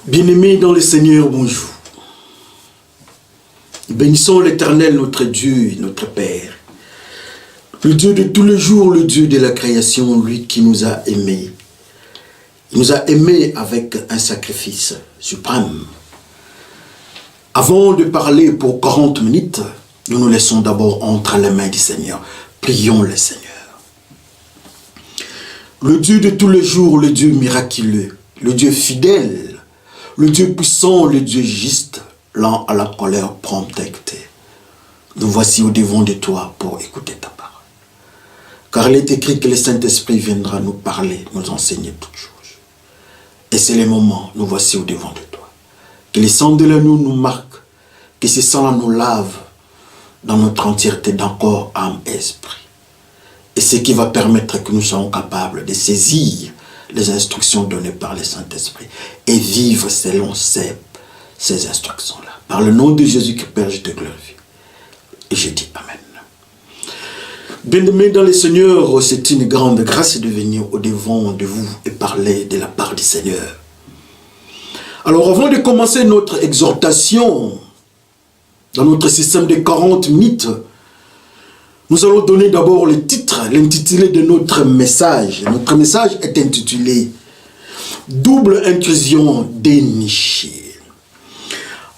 Bien-aimés dans le Seigneur, bonjour. Bénissons l'Éternel, notre Dieu, notre Père. Le Dieu de tous les jours, le Dieu de la création, lui qui nous a aimés. Il nous a aimés avec un sacrifice suprême. Avant de parler pour 40 minutes, nous nous laissons d'abord entre les mains du Seigneur. Prions le Seigneur. Le Dieu de tous les jours, le Dieu miraculeux, le Dieu fidèle, le Dieu puissant, le Dieu juste, lent à la colère prompte à écouter. Nous voici au devant de toi pour écouter ta parole. Car il est écrit que le Saint-Esprit viendra nous parler, nous enseigner toutes choses. Et c'est le moment, nous voici au devant de toi. Que le sang de l'agneau nous marque, que ce sang nous lave dans notre entièreté d'un corps, âme et esprit. Et ce qui va permettre que nous soyons capables de saisir les instructions données par le Saint-Esprit et vivre selon ces instructions-là. Par le nom de Jésus-Christ, Père, je te glorifie. Et je dis Amen. Bien-aimés dans le Seigneur, c'est une grande grâce de venir au devant de vous et parler de la part du Seigneur. Alors avant de commencer notre exhortation dans notre système de 40 minutes, nous allons donner d'abord le titre, l'intitulé de notre message. Notre message est intitulé « Double intrusion dénichée ».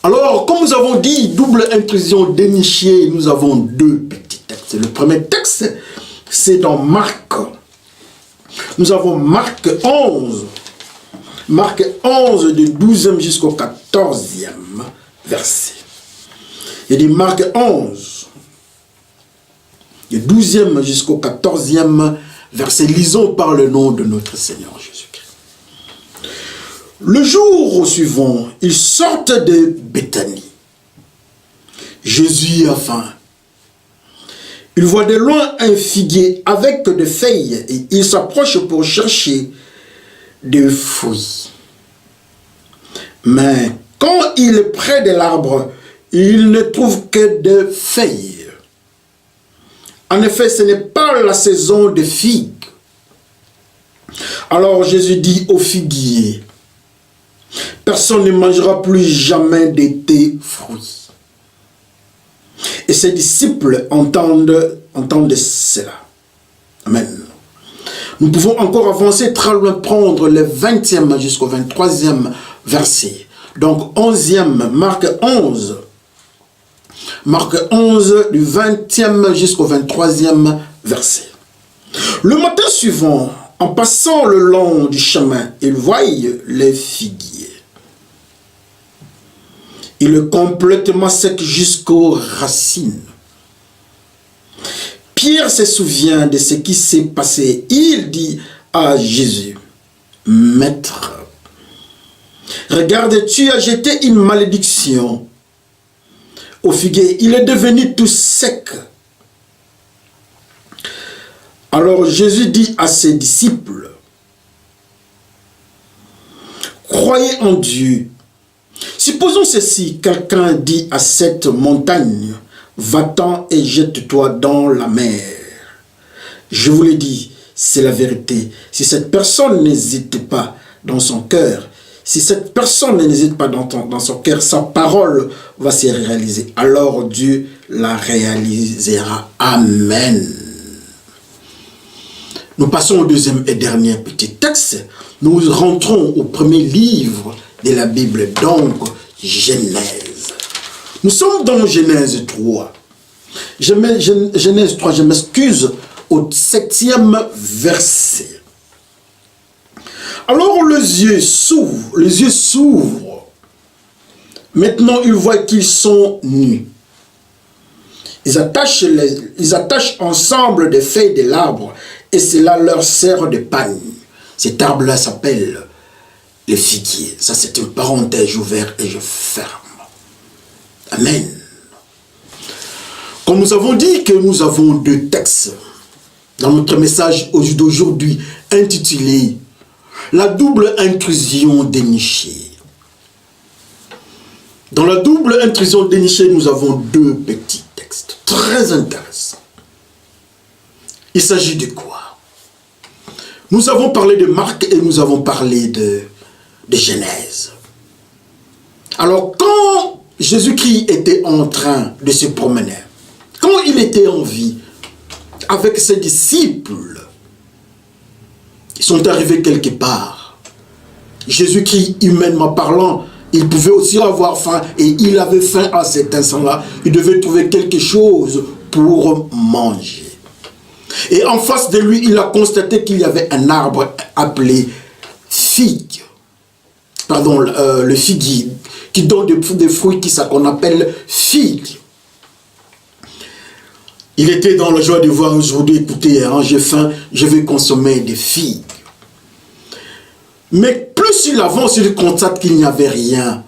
Alors, comme nous avons dit, double intrusion dénichée, nous avons deux petits textes. Le premier texte, c'est dans Marc. Nous avons Marc 11. Marc 11, du 12e jusqu'au 14e verset. Il dit Marc 11. Du 12e jusqu'au 14e verset, lisons par le nom de notre Seigneur Jésus-Christ. Le jour suivant, ils sortent de Béthanie. Jésus a faim. Il voit de loin un figuier avec des feuilles et il s'approche pour chercher des fruits. Mais quand il est près de l'arbre, il ne trouve que des feuilles. En effet, ce n'est pas la saison des figues. Alors Jésus dit au figuier, personne ne mangera plus jamais de tes fruits. Et ses disciples entendent cela. Amen. Nous pouvons encore avancer très loin, prendre le 20e jusqu'au 23e verset. Donc 11e, Marc 11. Marc 11, du 20e jusqu'au 23e verset. Le matin suivant, en passant le long du chemin, ils voient les figuiers. Il est complètement sec jusqu'aux racines. Pierre se souvient de ce qui s'est passé. Il dit à Jésus, « Maître, regarde, tu as jeté une malédiction au figuier, il est devenu tout sec. » Alors Jésus dit à ses disciples, « Croyez en Dieu. Supposons ceci, quelqu'un dit à cette montagne, va-t'en et jette-toi dans la mer. Je vous l'ai dit, c'est la vérité. Si cette personne n'hésite pas dans son cœur, si cette personne n'hésite pas dans son cœur, sa parole va se réaliser. Alors Dieu la réalisera. Amen. Nous passons au deuxième et dernier petit texte. Nous rentrons au premier livre de la Bible, donc Genèse. Nous sommes dans Genèse 3. Genèse 3, je m'excuse, au 7e verset. Alors les yeux s'ouvrent. Maintenant, ils voient qu'ils sont nus. Ils attachent ensemble des feuilles de l'arbre et cela leur sert de pagne. Cet arbre-là s'appelle le figuier. Ça, c'est une parenthèse ouverte et je ferme. Amen. Comme nous avons dit que nous avons deux textes dans notre message d'aujourd'hui intitulé la double intrusion dénichée. Dans la double intrusion dénichée, nous avons deux petits textes très intéressants. Il s'agit de quoi? Nous avons parlé de Marc et nous avons parlé de Genèse. Alors quand Jésus-Christ était en train de se promener, quand il était en vie avec ses disciples, ils sont arrivés quelque part. Jésus-Christ, humainement parlant, il pouvait aussi avoir faim et il avait faim à cet instant-là. Il devait trouver quelque chose pour manger. Et en face de lui, il a constaté qu'il y avait un arbre appelé figue. Pardon, le figuier, qui donne des fruits qu'on appelle figues. Il était dans la joie de voir aujourd'hui, écoutez, hein, j'ai faim, je vais consommer des figues. Mais plus il avance, il constate qu'il n'y avait rien.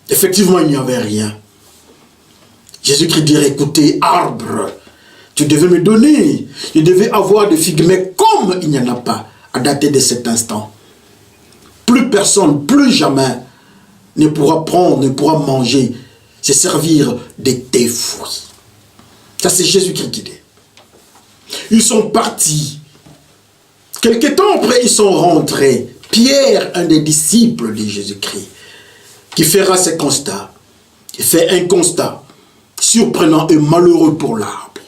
Effectivement, il n'y avait rien. Jésus-Christ dirait, écoutez, arbre, tu devais me donner, je devais avoir des figues, mais comme il n'y en a pas, à dater de cet instant, plus personne, plus jamais, ne pourra prendre, ne pourra manger, se servir de tes fruits. Ça, c'est Jésus-Christ qui dit. Ils sont partis. Quelque temps après, ils sont rentrés. Pierre, un des disciples de Jésus-Christ, qui fera ce constat. Il fait un constat surprenant et malheureux pour l'arbre.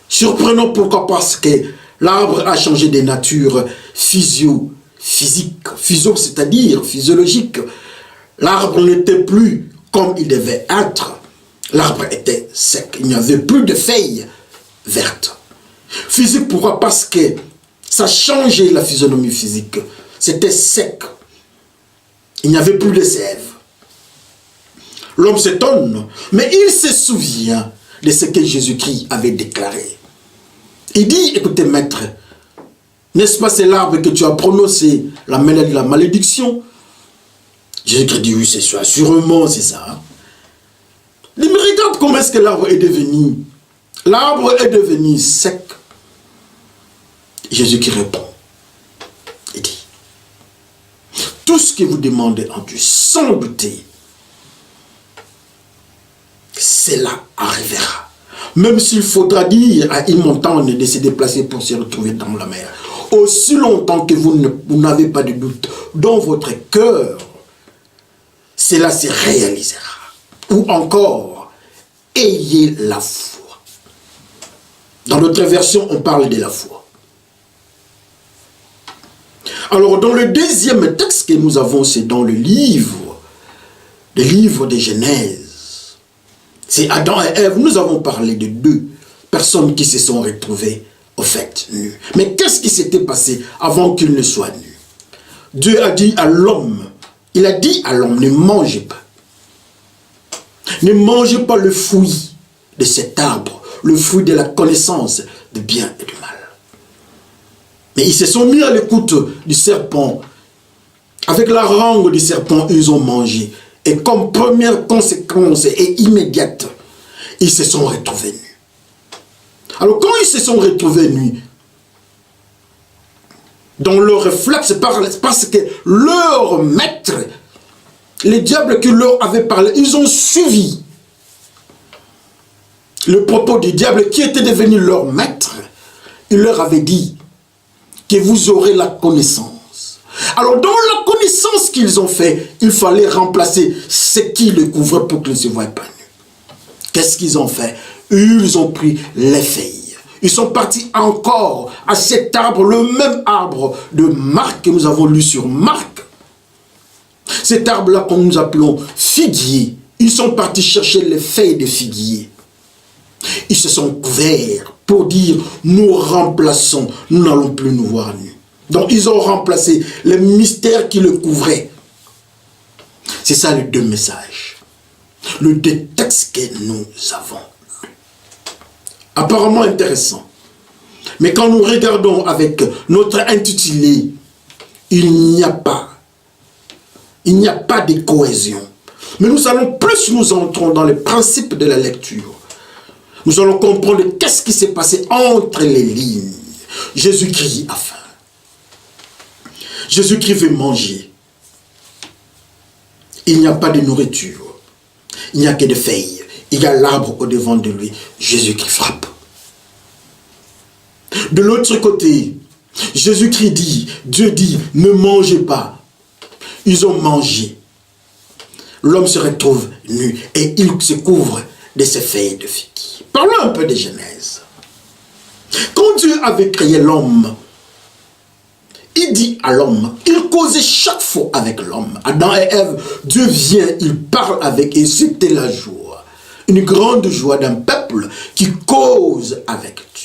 Surprenant pourquoi? Parce que l'arbre a changé de nature physique, c'est-à-dire physiologique. L'arbre n'était plus comme il devait être. L'arbre était sec, il n'y avait plus de feuilles vertes. Physique, pourquoi? Parce que ça changeait la physionomie physique. C'était sec. Il n'y avait plus de sève. L'homme s'étonne, mais il se souvient de ce que Jésus-Christ avait déclaré. Il dit, écoutez maître, n'est-ce pas c'est l'arbre que tu as prononcé, la malédiction? Jésus-Christ dit, oui c'est ça, sûrement c'est ça. Hein? Il me regarde comment est-ce que l'arbre est devenu. L'arbre est devenu sec. Jésus-Christ répond. Il dit, tout ce que vous demandez en Dieu, sans douter, cela arrivera. Même s'il faudra dire à une montagne de se déplacer pour se retrouver dans la mer. Aussi longtemps que vous n'avez pas de doute dans votre cœur, cela se réalisera. Ou encore, ayez la foi. Dans notre version, on parle de la foi. Alors, dans le deuxième texte que nous avons, c'est dans le livre de Genèse. C'est Adam et Ève. Nous avons parlé de deux personnes qui se sont retrouvées, au fait, nues. Mais qu'est-ce qui s'était passé avant qu'ils ne soient nus? Dieu a dit à l'homme, il a dit à l'homme, ne mangez pas. Ne mangez pas le fruit de cet arbre, le fruit de la connaissance du bien et du mal. Mais ils se sont mis à l'écoute du serpent. Avec la langue du serpent, ils ont mangé. Et comme première conséquence et immédiate, ils se sont retrouvés nus. Alors quand ils se sont retrouvés nus, dans leur réflexe, parce que leur maître, les diables qui leur avaient parlé, ils ont suivi le propos du diable qui était devenu leur maître. Il leur avait dit que vous aurez la connaissance. Alors dans la connaissance qu'ils ont fait, il fallait remplacer ce qui le couvrait pour qu'ils ne se voient pas nus. Qu'est-ce qu'ils ont fait? Ils ont pris les feuilles. Ils sont partis encore à cet arbre, le même arbre de Marc que nous avons lu sur Marc. Cet arbre-là que nous appelons figuier. Ils sont partis chercher les feuilles de figuier. Ils se sont couverts pour dire, nous remplaçons, nous n'allons plus nous voir nus. Donc ils ont remplacé le mystère qui le couvrait. C'est ça les deux messages. Le deux textes que nous avons. Apparemment intéressant. Mais quand nous regardons avec notre intitulé, il n'y a pas de cohésion. Mais nous allons plus nous entrons dans les principes de la lecture. Nous allons comprendre qu'est-ce qui s'est passé entre les lignes. Jésus-Christ a faim. Jésus-Christ veut manger. Il n'y a pas de nourriture. Il n'y a que des feuilles. Il y a l'arbre au devant de lui. Jésus-Christ frappe. De l'autre côté, Jésus-Christ dit, Dieu dit, ne mangez pas. Ils ont mangé. l'homme se retrouve nu et il se couvre de ses feuilles de figues. Parlons un peu de Genèse. Quand Dieu avait créé l'homme, il dit à l'homme, il causait chaque fois avec l'homme. Adam et Ève, Dieu vient, il parle avec, et c'était la joie. Une grande joie d'un peuple qui cause avec Dieu.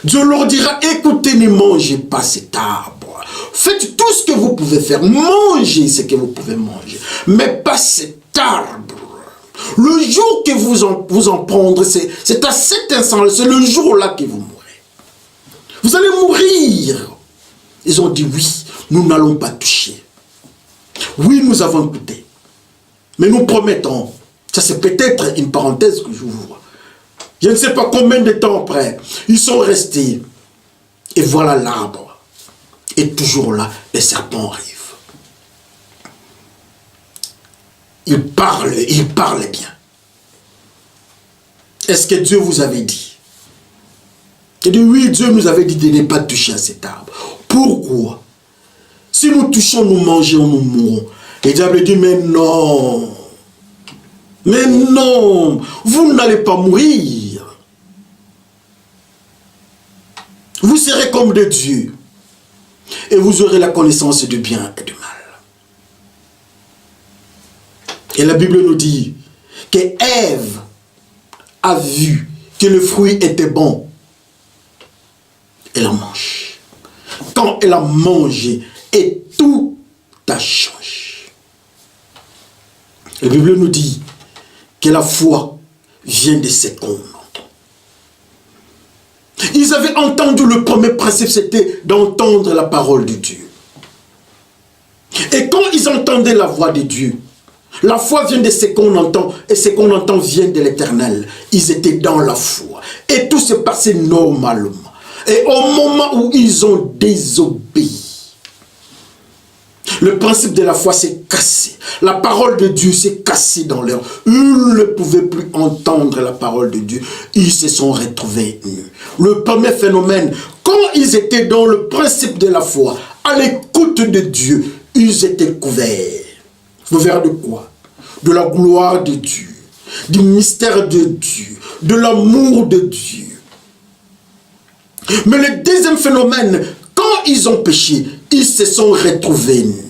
Dieu leur dira, écoutez, ne mangez pas cet arbre. Faites tout ce que vous pouvez faire. Mangez ce que vous pouvez manger. Mais pas cet arbre. Le jour que vous en prendrez, c'est à cet instant-là, c'est le jour-là que vous mourrez. Vous allez mourir. Ils ont dit oui, nous n'allons pas toucher. Oui, nous avons écouté. Mais nous promettons, ça c'est peut-être une parenthèse que j'ouvre. Je ne sais pas combien de temps après, ils sont restés. Et voilà l'arbre. Et toujours là, les serpents arrivent. Il parle bien. Est-ce que Dieu vous avait dit? Il dit oui, Dieu nous avait dit de ne pas toucher à cet arbre. Pourquoi? Si nous touchons, nous mangeons, nous mourrons. Le diable dit mais non. Mais non, vous n'allez pas mourir. Vous serez comme de Dieu. Et vous aurez la connaissance du bien et du mal. Et la Bible nous dit que Ève a vu que le fruit était bon. Elle en mange. Quand elle a mangé, et tout a changé. La Bible nous dit que la foi vient de ce qu'on entend. Ils avaient entendu le premier principe, c'était d'entendre la parole de Dieu. Et quand ils entendaient la voix de Dieu, la foi vient de ce qu'on entend, et ce qu'on entend vient de l'Éternel. Ils étaient dans la foi. Et tout s'est passé normalement. Et au moment où ils ont désobéi, le principe de la foi s'est cassé. La parole de Dieu s'est cassée dans leur. Ils ne pouvaient plus entendre la parole de Dieu. Ils se sont retrouvés nus. Le premier phénomène, quand ils étaient dans le principe de la foi, à l'écoute de Dieu, ils étaient couverts. Couverts de quoi? De la gloire de Dieu, du mystère de Dieu, de l'amour de Dieu. Mais le deuxième phénomène, quand ils ont péché, ils se sont retrouvés nus.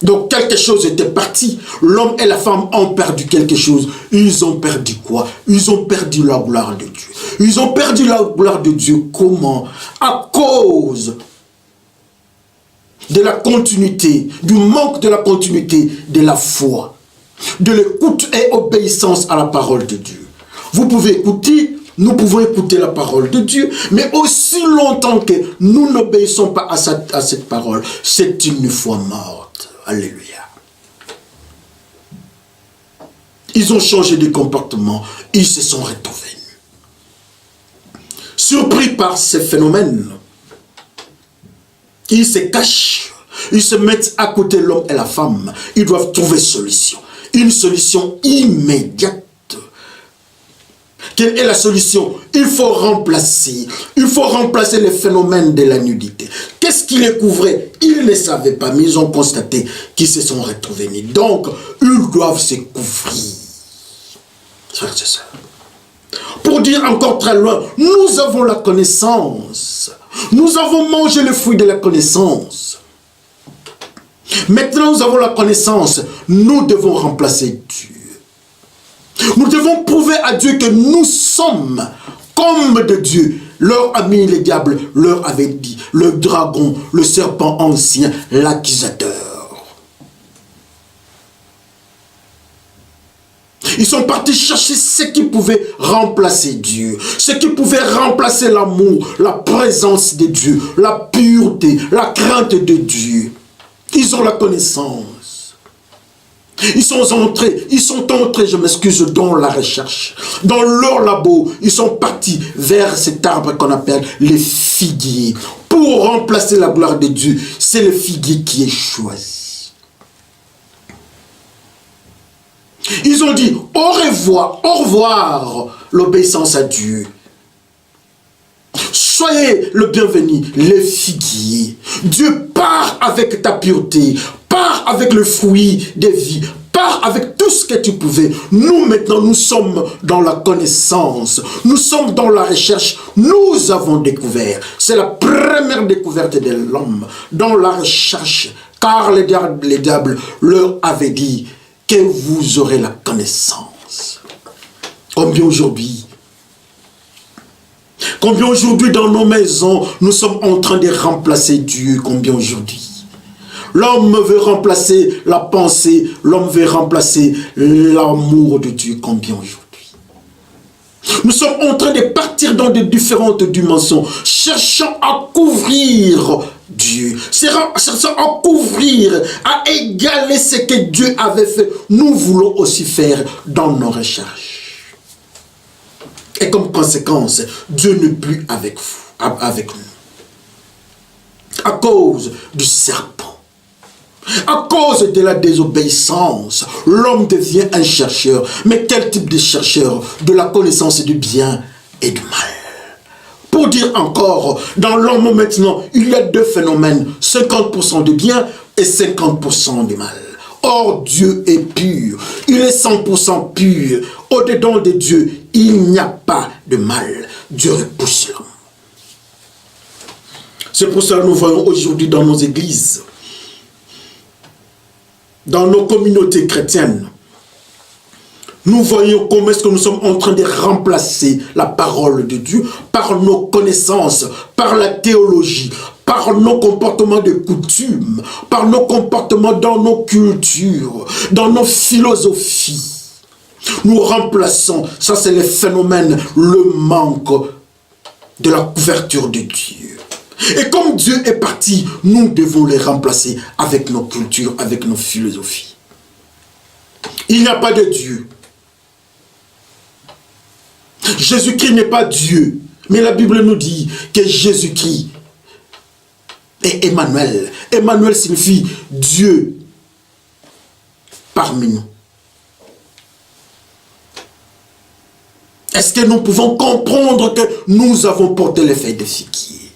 Donc quelque chose était parti. L'homme et la femme ont perdu quelque chose. Ils ont perdu quoi? Ils ont perdu la gloire de Dieu. Ils ont perdu la gloire de Dieu. Comment? À cause de la continuité, du manque de la continuité de la foi, de l'écoute et obéissance à la parole de Dieu. Vous pouvez écouter, nous pouvons écouter la parole de Dieu, mais aussi longtemps que nous n'obéissons pas à cette parole, c'est une foi morte. Alléluia. Ils ont changé de comportement, ils se sont retrouvés. Surpris par ces phénomènes, ils se cachent, ils se mettent à côté de l'homme et la femme. Ils doivent trouver une solution immédiate. Quelle est la solution? Il faut remplacer les phénomènes de la nudité. Qu'est-ce qui les couvrait? Ils ne savaient pas, mais ils ont constaté qu'ils se sont retrouvés nus. Donc, ils doivent se couvrir. Frères et sœurs. Pour dire encore très loin, nous avons la connaissance. Nous avons mangé le fruit de la connaissance. Maintenant, nous avons la connaissance. Nous devons remplacer Dieu. Nous devons prouver à Dieu que nous sommes comme de Dieu. Leur ami, le diable, leur avait dit, le dragon, le serpent ancien, l'accusateur. Ils sont partis chercher ce qui pouvait remplacer Dieu, ce qui pouvait remplacer l'amour, la présence de Dieu, la pureté, la crainte de Dieu. Ils ont la connaissance. Ils sont entrés, je m'excuse, dans la recherche. Dans leur labo, ils sont partis vers cet arbre qu'on appelle le figuier. Pour remplacer la gloire de Dieu, c'est le figuier qui est choisi. Ils ont dit au revoir l'obéissance à Dieu. Soyez le bienvenu, les figuiers. Dieu part avec ta pureté, part avec le fruit des vies, part avec tout ce que tu pouvais. Nous maintenant, nous sommes dans la connaissance, nous sommes dans la recherche, nous avons découvert. C'est la première découverte de l'homme, dans la recherche, car les diables leur avaient dit que vous aurez la connaissance. Combien aujourd'hui dans nos maisons, nous sommes en train de remplacer Dieu? Combien aujourd'hui? L'homme veut remplacer la pensée, l'homme veut remplacer l'amour de Dieu. Combien aujourd'hui? Nous sommes en train de partir dans de différentes dimensions, cherchant à couvrir Dieu, cherchant à couvrir, à égaler ce que Dieu avait fait. Nous voulons aussi faire dans nos recherches. Et comme conséquence, Dieu n'est plus avec nous. À cause du serpent, à cause de la désobéissance, l'homme devient un chercheur. Mais quel type de chercheur? De la connaissance du bien et du mal. Pour dire encore, dans l'homme maintenant, il y a deux phénomènes, 50% de bien et 50% de mal. Or, Dieu est pur, il est 100% pur. Au-dedans de Dieu, il n'y a pas de mal. Dieu repousse l'homme. C'est pour ça que nous voyons aujourd'hui dans nos églises, dans nos communautés chrétiennes, nous voyons comment est-ce que nous sommes en train de remplacer la parole de Dieu par nos connaissances, par la théologie, par nos comportements de coutume, par nos comportements dans nos cultures, dans nos philosophies. Nous remplaçons, ça c'est le phénomène, le manque de la couverture de Dieu. Et comme Dieu est parti, nous devons les remplacer avec nos cultures, avec nos philosophies. Il n'y a pas de Dieu. Jésus-Christ n'est pas Dieu. Mais la Bible nous dit que Jésus-Christ est Emmanuel. Emmanuel signifie Dieu parmi nous. Est-ce que nous pouvons comprendre que nous avons porté les feuilles de figuier?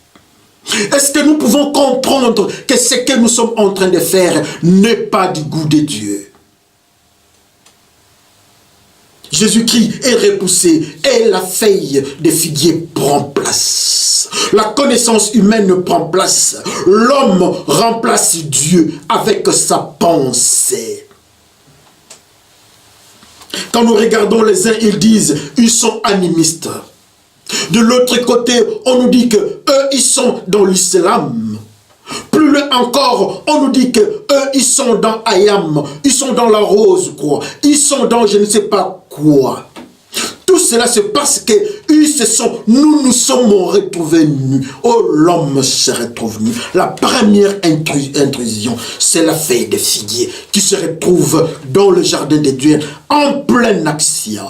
Est-ce que nous pouvons comprendre que ce que nous sommes en train de faire n'est pas du goût de Dieu? Jésus-Christ est repoussé et la feuille de figuier prend place. La connaissance humaine prend place. L'homme remplace Dieu avec sa pensée. Quand nous regardons les uns, ils disent, ils sont animistes. De l'autre côté, on nous dit que eux, ils sont dans l'islam. Plus loin encore, on nous dit que eux, ils sont dans Ayam, ils sont dans la rose, quoi. Ils sont dans je ne sais pas quoi. Tout cela, c'est parce que nous nous sommes retrouvés nus. Oh, l'homme se retrouve nu. La première intrusion, c'est la feuille de figuier qui se retrouve dans le jardin de Dieu en pleine action.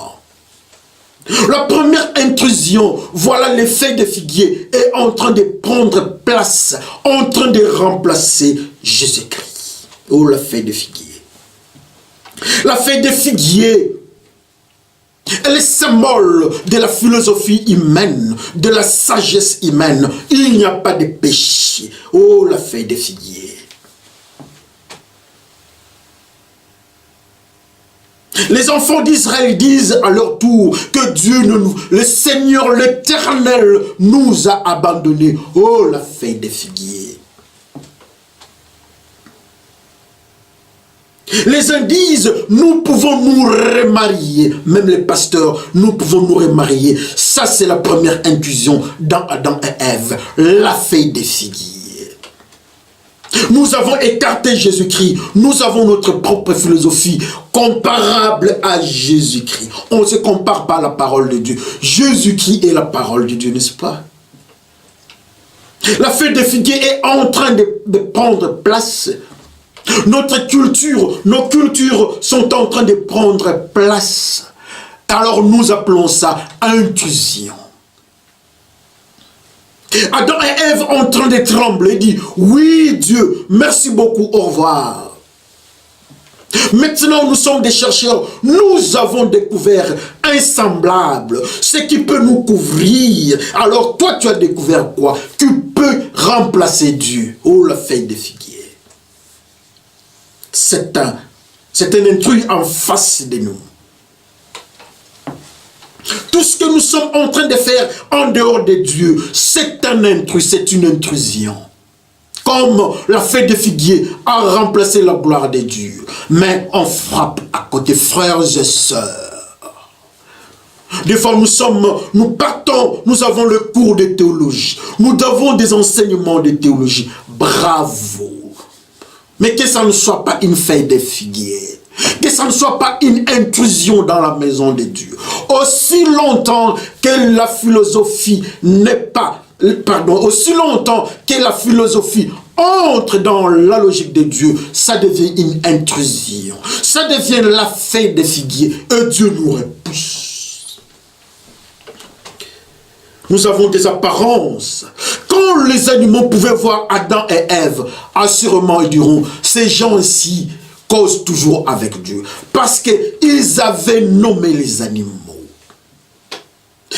La première intrusion, voilà les feuilles de figuier est en train de prendre place, en train de remplacer Jésus-Christ. Oh, la feuille de figuier. La feuille de figuier, elle est symbole de la philosophie humaine, de la sagesse humaine. Il n'y a pas de péché. Oh, la feuille de figuier. Les enfants d'Israël disent à leur tour que Dieu, le Seigneur, l'Éternel, nous a abandonnés. Oh, la feuille de figuier. Les uns disent, nous pouvons nous remarier. Même les pasteurs, nous pouvons nous remarier. Ça, c'est la première inclusion dans Adam et Ève. La feuille de figuier. Nous avons écarté Jésus-Christ. Nous avons notre propre philosophie comparable à Jésus-Christ. On ne se compare pas à la parole de Dieu. Jésus-Christ est la parole de Dieu, n'est-ce pas? La feuille de figuier est en train de prendre place. Notre culture, nos cultures sont en train de prendre place. Alors nous appelons ça intrusion. Adam et Ève en train de trembler, dit, oui Dieu, merci beaucoup, au revoir. Maintenant, nous sommes des chercheurs. Nous avons découvert un semblable, ce qui peut nous couvrir. Alors, toi, tu as découvert quoi? Tu peux remplacer Dieu. Oh, la feuille de figuier. C'est un intrus en face de nous. Tout ce que nous sommes en train de faire en dehors de Dieu, c'est un intrus, c'est une intrusion. Comme la feuille de figuier a remplacé la gloire de Dieu. Mais on frappe à côté, frères et sœurs. Des fois, nous partons, nous avons le cours de théologie. Nous avons des enseignements de théologie. Bravo. Mais que ça ne soit pas une feuille de figuier. Que ça ne soit pas une intrusion dans la maison de Dieu. Aussi longtemps que la philosophie n'est pas... aussi longtemps que la philosophie entre dans la logique de Dieu, ça devient une intrusion. Ça devient la feuille de figuier. Et Dieu nous repousse. Nous avons des apparences. Quand les animaux pouvaient voir Adam et Ève, assurément ils diront, ces gens-ci causent toujours avec Dieu. Parce qu'ils avaient nommé les animaux.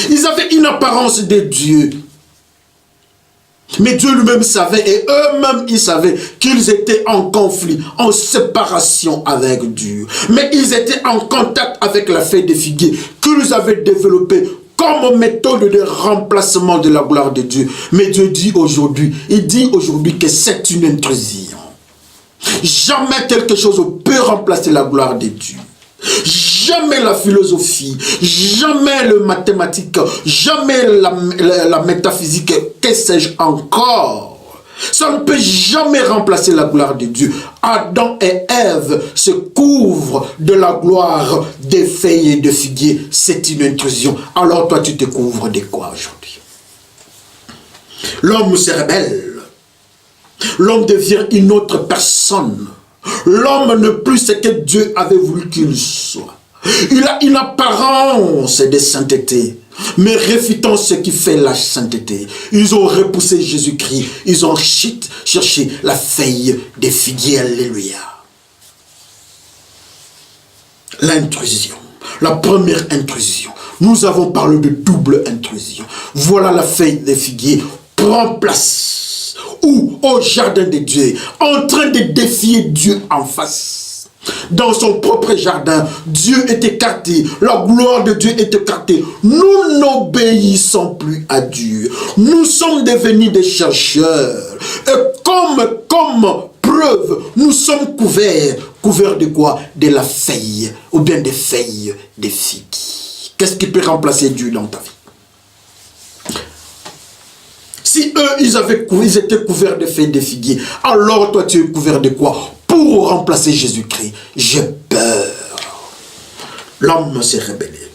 Ils avaient une apparence de Dieu. Mais Dieu lui-même savait, et eux-mêmes ils savaient qu'ils étaient en conflit, en séparation avec Dieu. Mais ils étaient en contact avec la feuille de figuier qu'ils avaient développée comme méthode de remplacement de la gloire de Dieu. Mais Dieu dit aujourd'hui, il dit aujourd'hui que c'est une intrusion. Jamais quelque chose peut remplacer la gloire de Dieu. Jamais la philosophie, jamais le mathématique, jamais la métaphysique, que sais-je encore. Ça ne peut jamais remplacer la gloire de Dieu. Adam et Ève se couvrent de la gloire des feuilles et de figuier. C'est une intrusion. Alors toi, tu te couvres de quoi aujourd'hui? L'homme se rebelle. L'homme devient une autre personne. L'homme n'est plus ce que Dieu avait voulu qu'il soit. Il a une apparence de sainteté, mais réfutant ce qui fait la sainteté. Ils ont repoussé Jésus-Christ. Ils ont cherché la feuille des figuiers. Alléluia. L'intrusion. La première intrusion. Nous avons parlé de double intrusion. Voilà la feuille des figuiers. Prend place. Ou au jardin de Dieu, en train de défier Dieu en face. Dans son propre jardin, Dieu est écarté, la gloire de Dieu est écartée. Nous n'obéissons plus à Dieu. Nous sommes devenus des chercheurs. Et comme preuve, nous sommes couverts. Couverts de quoi? De la feuille, ou bien des feuilles des figues. Qu'est-ce qui peut remplacer Dieu dans ta vie? Si eux, ils étaient couverts de feuilles de figuier, alors toi, tu es couvert de quoi? Pour remplacer Jésus-Christ, j'ai peur. L'homme s'est rebellé.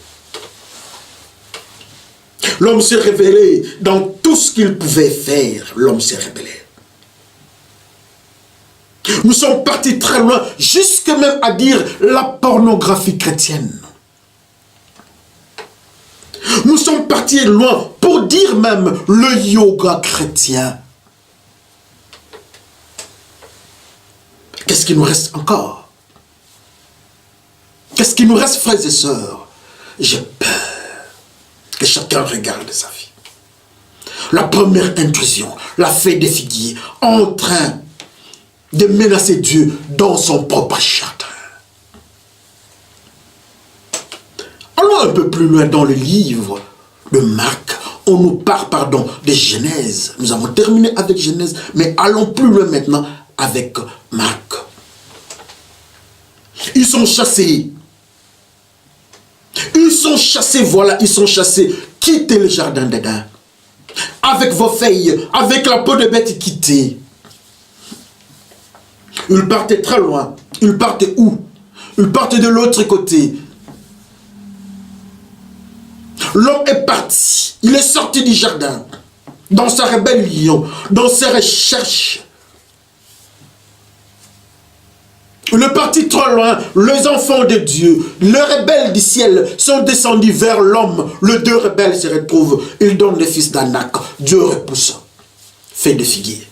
L'homme s'est révélé dans tout ce qu'il pouvait faire. L'homme s'est rebellé. Nous sommes partis très loin, jusque même à dire la pornographie chrétienne. Nous sommes partis loin pour dire même le yoga chrétien. Qu'est-ce qui nous reste encore? Qu'est-ce qui nous reste, frères et sœurs? J'ai peur que chacun regarde sa vie. La première intrusion, la feuille de figuier, en train de menacer Dieu dans son propre jardin. Allons un peu plus loin dans le livre de Marc. On nous parle, de Genèse. Nous avons terminé avec Genèse, mais allons plus loin maintenant avec Marc. Ils sont chassés. Ils sont chassés, voilà, ils sont chassés. Quittez le jardin d'Éden. Avec vos feuilles, avec la peau de bête, quittez. Ils partaient très loin. Ils partaient où? Ils partaient de l'autre côté. L'homme est parti. Il est sorti du jardin. Dans sa rébellion, dans ses recherches. Il est parti trop loin. Les enfants de Dieu, les rebelles du ciel sont descendus vers l'homme. Les deux rebelles se retrouvent. Ils donnent le fils d'Anak. Dieu repousse. Fait de figuier.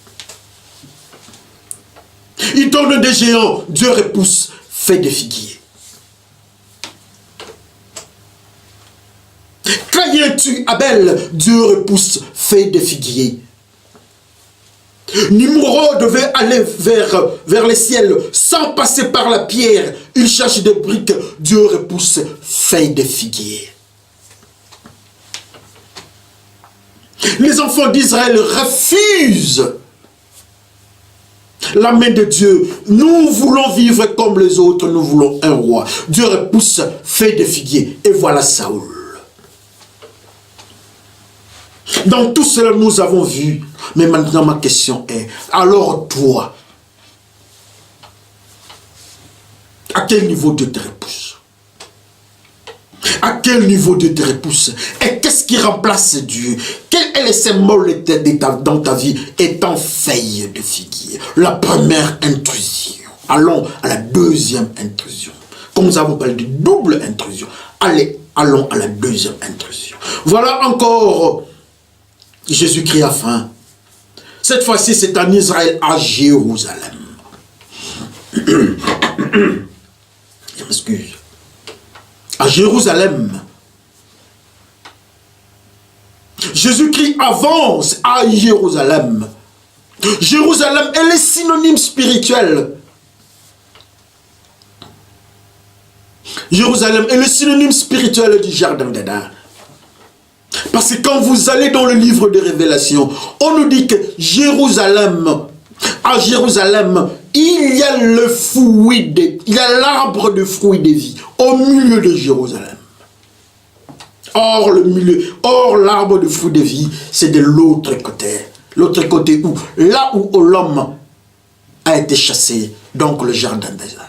Ils donnent des géants. Dieu repousse. feuille de figuier. Caïn tue Abel, Dieu repousse feuille de figuier. Nimrod devait aller vers les ciels sans passer par la pierre. Il cherche des briques, Dieu repousse feuille de figuier. Les enfants d'Israël refusent la main de Dieu. Nous voulons vivre comme les autres, nous voulons un roi. Dieu repousse feuille de figuier et voilà Saoul. Dans tout cela, nous avons vu. Mais maintenant, ma question est, alors toi, à quel niveau Dieu te repousse? À quel niveau Dieu te repousse? Et qu'est-ce qui remplace Dieu? Quel est le symbole dans ta vie étant feuille de figuier? La première intrusion. Allons à la deuxième intrusion. Comme nous avons parlé de double intrusion. Allons à la deuxième intrusion. Voilà encore Jésus-Christ a faim. Cette fois-ci, c'est en Israël, à Jérusalem. Je m'excuse. À Jérusalem. Jésus-Christ avance à Jérusalem. Jérusalem est le synonyme spirituel. Jérusalem est le synonyme spirituel du jardin d'Éden. Parce que quand vous allez dans le livre de Révélation, on nous dit que Jérusalem, à Jérusalem, il y a le fruit, il y a l'arbre de fruits de vie au milieu de Jérusalem. Or, l'arbre de fruits de vie, c'est de l'autre côté. L'autre côté où? Là où l'homme a été chassé, donc le jardin d'Éden.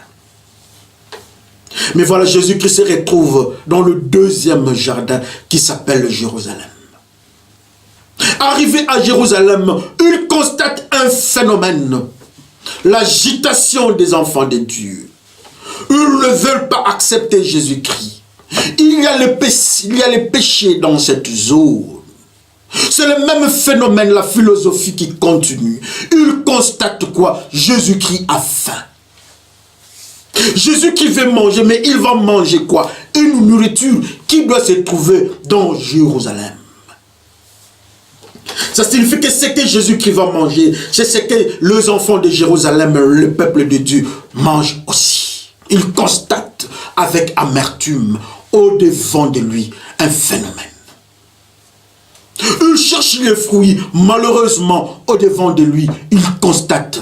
Mais voilà, Jésus-Christ se retrouve dans le deuxième jardin qui s'appelle Jérusalem. Arrivé à Jérusalem, il constate un phénomène. L'agitation des enfants de Dieu. Ils ne veulent pas accepter Jésus-Christ. Il y a les péchés dans cette zone. C'est le même phénomène, la philosophie qui continue. Il constate quoi? Jésus-Christ a faim. Jésus qui veut manger, mais il va manger quoi? Une nourriture qui doit se trouver dans Jérusalem. Ça signifie que ce que Jésus qui va manger, c'est ce que les enfants de Jérusalem, le peuple de Dieu, mangent aussi. Il constate avec amertume au-devant de lui un phénomène. Il cherche les fruits, malheureusement, au-devant de lui, il constate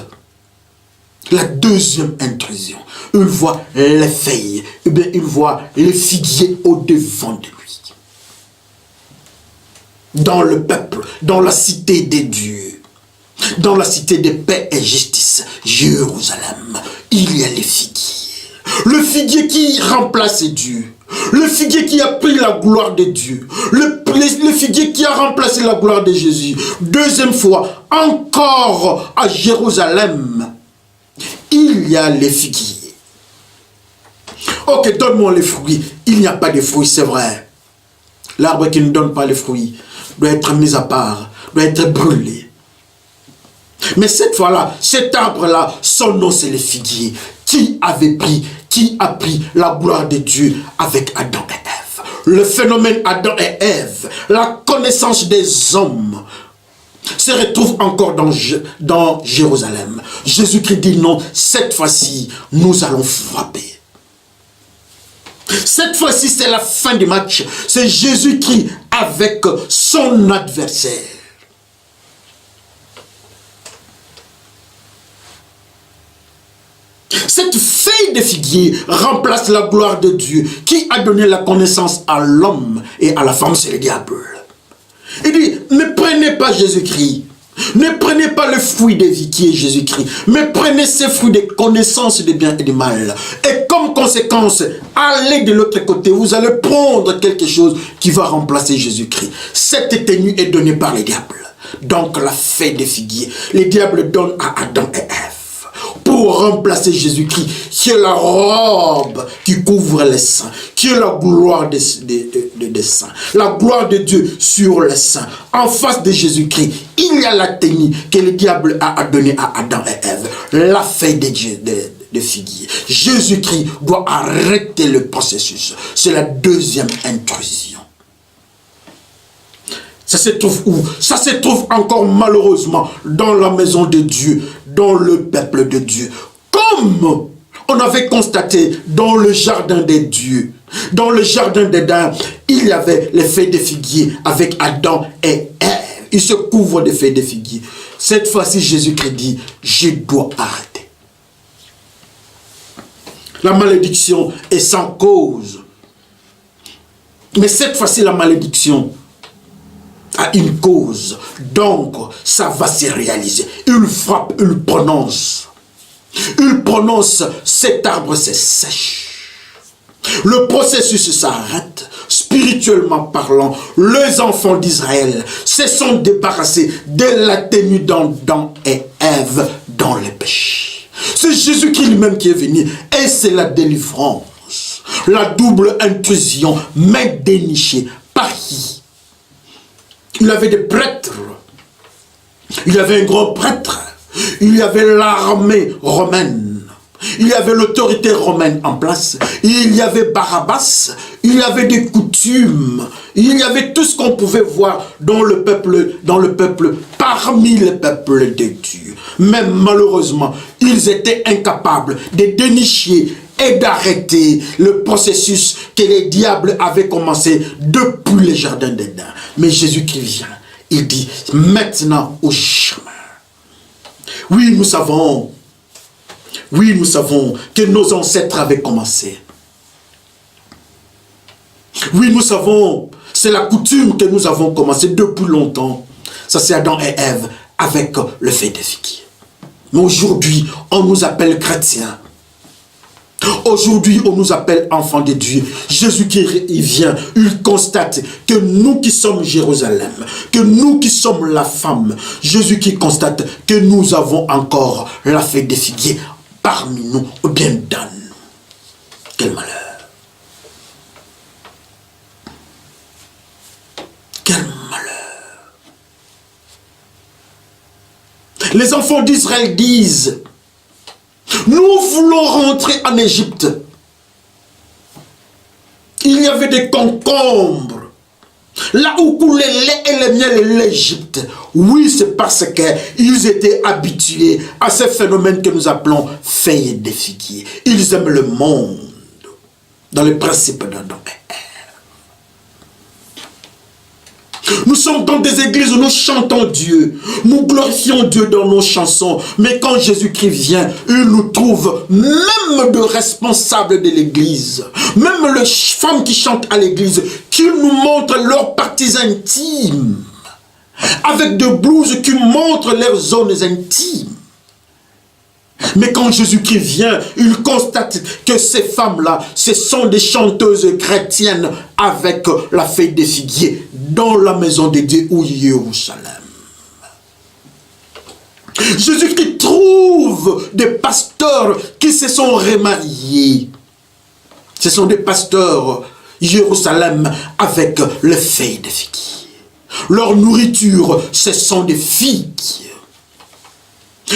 la deuxième intrusion. Il voit les feuilles, et bien il voit les figuiers au-devant de lui. Dans le peuple, dans la cité des dieux, dans la cité de paix et justice, Jérusalem, il y a les figuiers. Le figuier qui remplace Dieu. Le figuier qui a pris la gloire de Dieu. Le figuier qui a remplacé la gloire de Jésus. Deuxième fois, encore à Jérusalem, il y a les figuiers. Ok, donne-moi les fruits. Il n'y a pas de fruits, c'est vrai. L'arbre qui ne donne pas les fruits doit être mis à part, doit être brûlé. Mais cette fois-là, cet arbre-là, son nom c'est le figuier. Qui a pris la gloire de Dieu avec Adam et Ève? Le phénomène Adam et Ève, la connaissance des hommes, se retrouve encore dans Jérusalem. Jésus-Christ dit non, cette fois-ci, nous allons frapper. Cette fois-ci, c'est la fin du match. C'est Jésus-Christ avec son adversaire. Cette feuille de figuier remplace la gloire de Dieu qui a donné la connaissance à l'homme et à la femme, c'est le diable. Il dit, ne prenez pas Jésus-Christ. Ne prenez pas le fruit de vie qui est Jésus-Christ, mais prenez ces fruits de connaissance du bien et du mal. Et comme conséquence, allez de l'autre côté, vous allez prendre quelque chose qui va remplacer Jésus-Christ. Cette tenue est donnée par les diables. Donc la feuille de figuier, les diables donnent à Adam et Ève pour remplacer Jésus-Christ, qui est la robe qui couvre les saints, qui est la gloire des saints, la gloire de Dieu sur les saints. En face de Jésus-Christ, il y a la tenue que le diable a donnée à Adam et Ève, la feuille de figuier. Jésus-Christ doit arrêter le processus. C'est la deuxième intrusion. Ça se trouve où? Ça se trouve encore malheureusement dans la maison de Dieu, dans le peuple de Dieu. Comme on avait constaté dans le jardin des dieux, dans le jardin d'Éden, il y avait les feuilles de figuier avec Adam et Ève. Ils se couvrent des feuilles de figuier. Cette fois-ci, Jésus-Christ dit, je dois arrêter. La malédiction est sans cause. Mais cette fois-ci, la malédiction a une cause. Donc, ça va se réaliser. Il frappe, il prononce. Il prononce, cet arbre se sèche. Le processus s'arrête. Spirituellement parlant, les enfants d'Israël se sont débarrassés de la tenue d'Adam et Ève dans le péché. C'est Jésus-Christ lui-même qui est venu et c'est la délivrance. La double intrusion, mais dénichée. Par qui? Il y avait des prêtres. Il y avait un grand prêtre. Il y avait l'armée romaine. Il y avait l'autorité romaine en place. Il y avait Barabbas. Il y avait des coutumes. Il y avait tout ce qu'on pouvait voir dans le peuple, parmi les peuples de Dieu. Mais malheureusement, ils étaient incapables de dénicher et d'arrêter le processus que les diables avaient commencé depuis le jardin d'Éden. Mais Jésus-Christ vient. Il dit, maintenant au chemin. Oui, nous savons que nos ancêtres avaient commencé. Oui, nous savons, c'est la coutume que nous avons commencé depuis longtemps. Ça, c'est Adam et Ève avec le feuille de figuier. Mais aujourd'hui, on nous appelle chrétiens. Aujourd'hui, on nous appelle enfants de Dieu. Jésus-Christ, il vient, il constate que nous qui sommes Jérusalem, que nous qui sommes la femme, Jésus-Christ constate que nous avons encore la feuille de figuier parmi nous, ou bien dans nous. Quel malheur. Quel malheur. Les enfants d'Israël disent, nous voulons rentrer en Égypte. Il y avait des concombres. Là où coulait le lait et le miel de l'Égypte. Oui, c'est parce qu'ils étaient habitués à ce phénomène que nous appelons feuilles de figuier. Ils aiment le monde dans le principe d'Adam et Ève. Nous sommes dans des églises où nous chantons Dieu. Nous glorifions Dieu dans nos chansons. Mais quand Jésus-Christ vient, il nous trouve même de responsables de l'église. Même les femmes qui chantent à l'église, qui nous montrent leurs parties intimes. Avec des blouses qui montrent leurs zones intimes. Mais quand Jésus-Christ vient, il constate que ces femmes-là, ce sont des chanteuses chrétiennes avec la feuille de figuier dans la maison de Dieu ou Jérusalem. Jésus-Christ trouve des pasteurs qui se sont remariés. Ce sont des pasteurs Jérusalem avec les feuilles de figuier. Leur nourriture, ce sont des figues.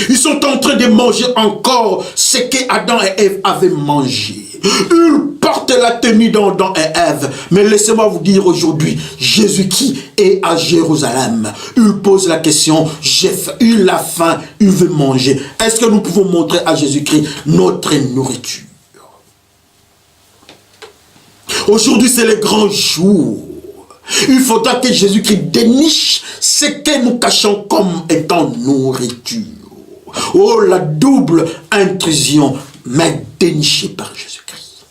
Ils sont en train de manger encore ce que Adam et Ève avaient mangé. Ils portent la tenue d'Adam et Ève. Mais laissez-moi vous dire aujourd'hui, Jésus-Christ est à Jérusalem. Il pose la question, il a faim, il veut manger. Est-ce que nous pouvons montrer à Jésus-Christ notre nourriture? Aujourd'hui, c'est le grand jour. Il faudra que Jésus-Christ déniche ce que nous cachons comme étant nourriture. Oh, la double intrusion, mais dénichée par Jésus-Christ.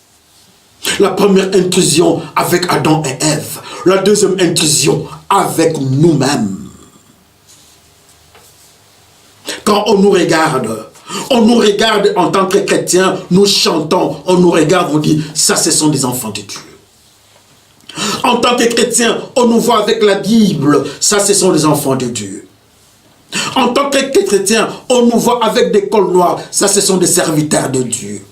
La première intrusion avec Adam et Ève. La deuxième intrusion avec nous-mêmes. Quand on nous regarde en tant que chrétiens, nous chantons, on nous regarde, on dit, ça ce sont des enfants de Dieu. En tant que chrétiens, on nous voit avec la Bible, ça ce sont des enfants de Dieu. En tant que chrétiens, on nous voit avec des cols noirs, ça ce sont des serviteurs de Dieu.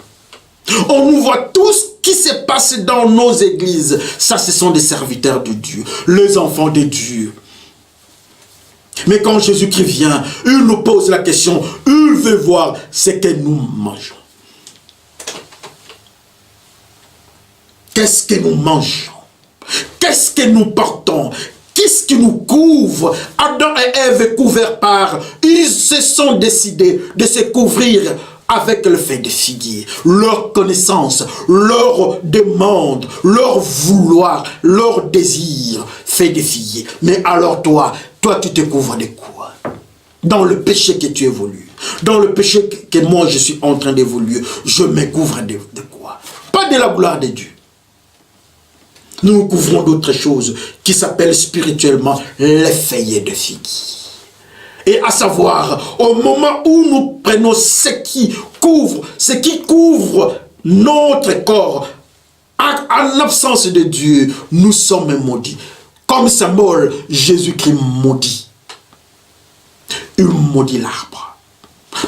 On nous voit tout ce qui se passe dans nos églises, ça ce sont des serviteurs de Dieu, les enfants de Dieu. Mais quand Jésus-Christ vient, il nous pose la question, il veut voir ce que nous mangeons. Qu'est-ce que nous mangeons? Qu'est-ce que nous portons? Qu'est-ce qui nous couvre? Adam et Ève couverts par... Ils se sont décidés de se couvrir avec le fait de figuier. Leur connaissance, leur demande, leur vouloir, leur désir fait de figuier. Mais alors toi tu te couvres de quoi? Dans le péché que tu évolues, dans le péché que moi je suis en train d'évoluer, je me couvre de quoi? Pas de la gloire de Dieu. Nous nous couvrons d'autres choses qui s'appellent spirituellement les feuillets de figuier. Et à savoir, au moment où nous prenons ce qui couvre notre corps, en absence de Dieu, nous sommes maudits. Comme symbole, Jésus-Christ maudit. Il maudit l'arbre.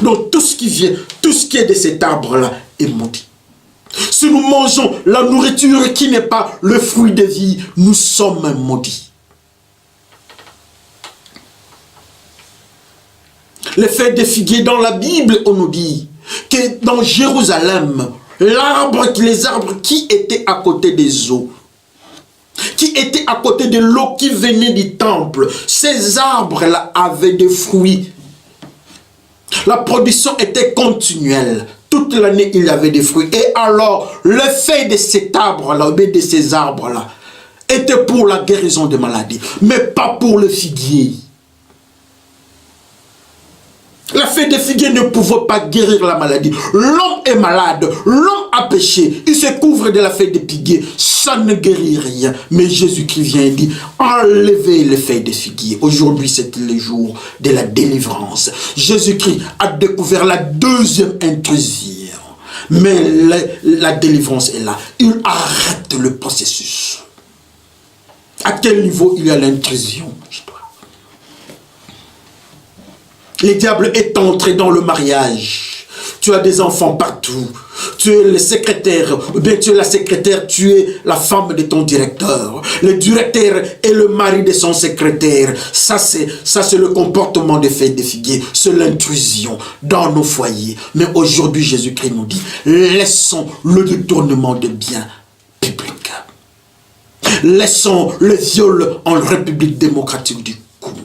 Donc tout ce qui vient, tout ce qui est de cet arbre-là est maudit. Si nous mangeons la nourriture qui n'est pas le fruit de vie, nous sommes maudits. Le fait de figuier dans la Bible, on nous dit que dans Jérusalem, les arbres qui étaient à côté des eaux, qui étaient à côté de l'eau qui venait du temple, ces arbres-là avaient des fruits. La production était continuelle. Toute l'année, il y avait des fruits. Et alors, le fait de cet arbre-là, de ces arbres-là, était pour la guérison des maladies, mais pas pour le figuier. La feuille de figuier ne pouvait pas guérir la maladie. L'homme est malade, l'homme a péché, il se couvre de la feuille de figuier, ça ne guérit rien. Mais Jésus-Christ vient et dit, enlevez les feuilles de figuier. Aujourd'hui, c'est le jour de la délivrance. Jésus-Christ a découvert la deuxième intrusion. Mais la délivrance est là. Il arrête le processus. À quel niveau il y a l'intrusion? Le diable est entré dans le mariage. Tu as des enfants partout. Tu es le secrétaire, ou bien tu es la secrétaire, tu es la femme de ton directeur. Le directeur est le mari de son secrétaire. Ça c'est le comportement des feuilles de figuier. C'est l'intrusion dans nos foyers. Mais aujourd'hui, Jésus-Christ nous dit, laissons le détournement des biens publics. Laissons le viol en République démocratique du Congo.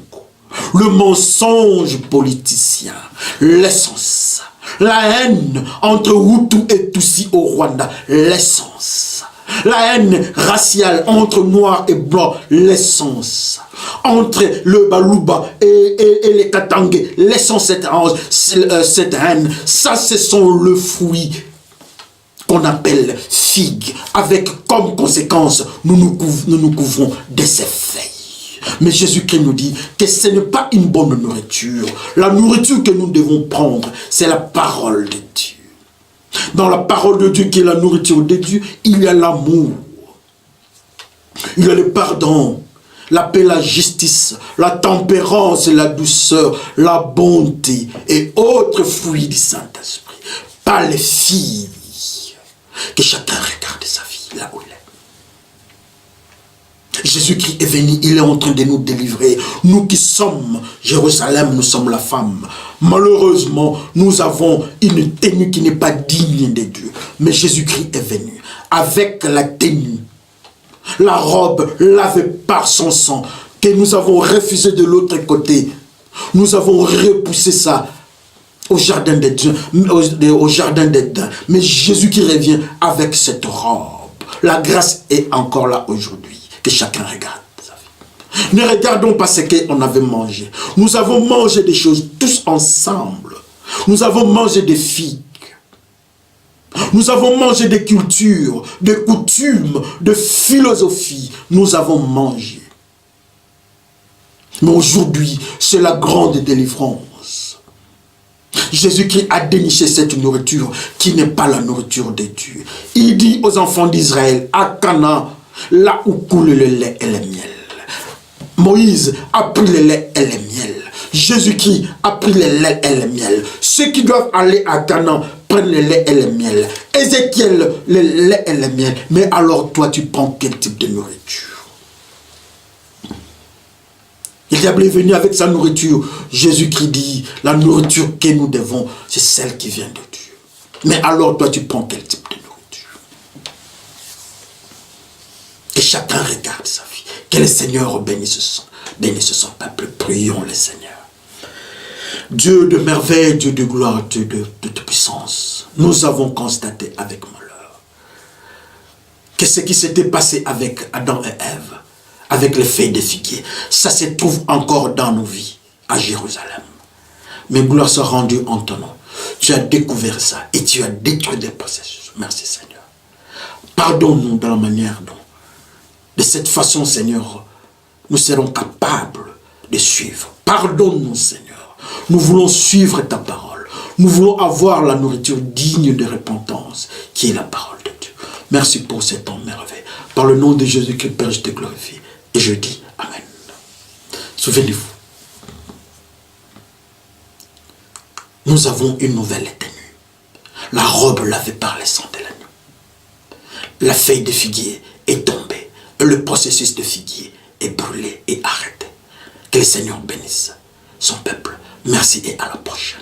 Le mensonge politicien, laissons ça. La haine entre Hutu et Tutsi au Rwanda, laissons ça. La haine raciale entre Noirs et Blancs, laissons ça. Entre le Baluba et les Katangé, laissons cette haine. Ça, ce sont le fruit qu'on appelle figue. Avec comme conséquence, nous nous couvrons de ces feuilles. Mais Jésus-Christ nous dit que ce n'est pas une bonne nourriture. La nourriture que nous devons prendre, c'est la parole de Dieu. Dans la parole de Dieu, qui est la nourriture de Dieu, il y a l'amour. Il y a le pardon, la paix, la justice, la tempérance, la douceur, la bonté et autres fruits du Saint-Esprit. Pas les filles. Que chacun regarde sa vie là où il est. Jésus-Christ est venu, il est en train de nous délivrer. Nous qui sommes Jérusalem, nous sommes la femme. Malheureusement, nous avons une tenue qui n'est pas digne de Dieu. Mais Jésus-Christ est venu avec la tenue, la robe lavée par son sang, que nous avons refusé de l'autre côté. Nous avons repoussé ça au jardin d'Éden. Mais Jésus qui revient avec cette robe. La grâce est encore là aujourd'hui. Que chacun regarde sa vie. Ne regardons pas ce qu'on avait mangé. Nous avons mangé des choses tous ensemble. Nous avons mangé des figues. Nous avons mangé des cultures, des coutumes, de philosophies. Nous avons mangé. Mais aujourd'hui, c'est la grande délivrance. Jésus-Christ a déniché cette nourriture qui n'est pas la nourriture de Dieu. Il dit aux enfants d'Israël, à Canaan, là où coule le lait et le miel. Moïse a pris le lait et le miel. Jésus-Christ a pris le lait et le miel. Ceux qui doivent aller à Canaan prennent le lait et le miel. Ézéchiel, le lait et le miel. Mais alors toi, tu prends quel type de nourriture? Le diable est venu avec sa nourriture. Jésus-Christ dit, la nourriture que nous devons, c'est celle qui vient de Dieu. Mais alors toi, tu prends quel type de nourriture? chacun regarde sa vie. Que le Seigneur bénisse son peuple. Prions le Seigneur. Dieu de merveille, Dieu de gloire, Dieu de toute puissance, nous avons constaté avec malheur que ce qui s'était passé avec Adam et Ève, avec les feuilles de figuier, ça se trouve encore dans nos vies, à Jérusalem. Mais gloire soit rendue en ton nom. Tu as découvert ça et tu as détruit des processus. Merci Seigneur. Pardonne-nous dans la manière dont, de cette façon Seigneur, nous serons capables de suivre. Pardonne-nous Seigneur. Nous voulons suivre ta parole. Nous voulons avoir la nourriture digne de repentance, qui est la parole de Dieu. Merci pour cet temps merveilleux. Par le nom de Jésus-Christ, Père, je te glorifie. Et je dis Amen. Souvenez-vous, nous avons une nouvelle tenue. La robe lavée par le sang de l'agneau. La feuille de figuier est tombée. Et le processus de figuier est brûlé et arrêté. Que le Seigneur bénisse son peuple. Merci et à la prochaine.